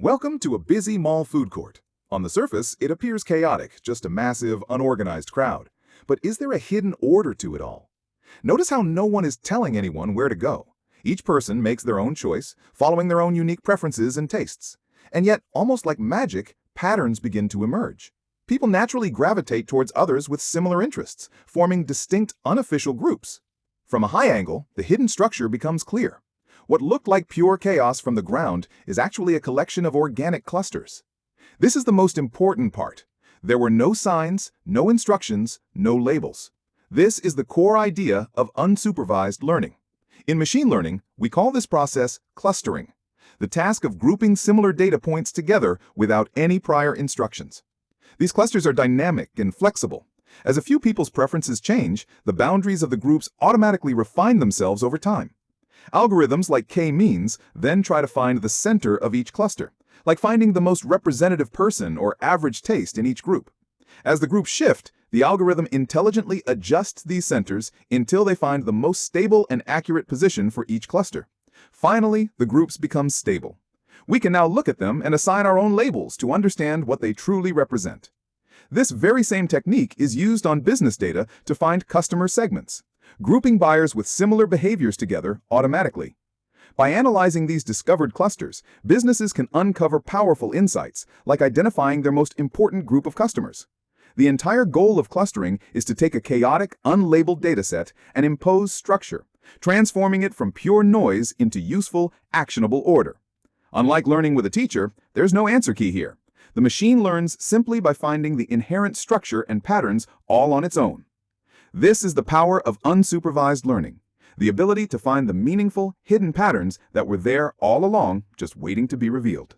Welcome to a busy mall food court. On the surface, it appears chaotic, just a massive, unorganized crowd. But is there a hidden order to it all? Notice how no one is telling anyone where to go. Each person makes their own choice, following their own unique preferences and tastes. And yet, almost like magic, patterns begin to emerge. People naturally gravitate towards others with similar interests, forming distinct, unofficial groups. From a high angle, the hidden structure becomes clear. What looked like pure chaos from the ground is actually a collection of organic clusters. This is the most important part. There were no signs, no instructions, no labels. This is the core idea of unsupervised learning. In machine learning, we call this process clustering, the task of grouping similar data points together without any prior instructions. These clusters are dynamic and flexible. As a few people's preferences change, the boundaries of the groups automatically refine themselves over time. Algorithms like k-means then try to find the center of each cluster, like finding the most representative person or average taste in each group. As the groups shift, the algorithm intelligently adjusts these centers until they find the most stable and accurate position for each cluster. Finally, the groups become stable. We can now look at them and assign our own labels to understand what they truly represent. This very same technique is used on business data to find customer segments, grouping buyers with similar behaviors together automatically. By analyzing these discovered clusters, businesses can uncover powerful insights, like identifying their most important group of customers. The entire goal of clustering is to take a chaotic, unlabeled dataset and impose structure, transforming it from pure noise into useful, actionable order. Unlike learning with a teacher, there's no answer key here. The machine learns simply by finding the inherent structure and patterns all on its own. This is the power of unsupervised learning, the ability to find the meaningful, hidden patterns that were there all along, just waiting to be revealed.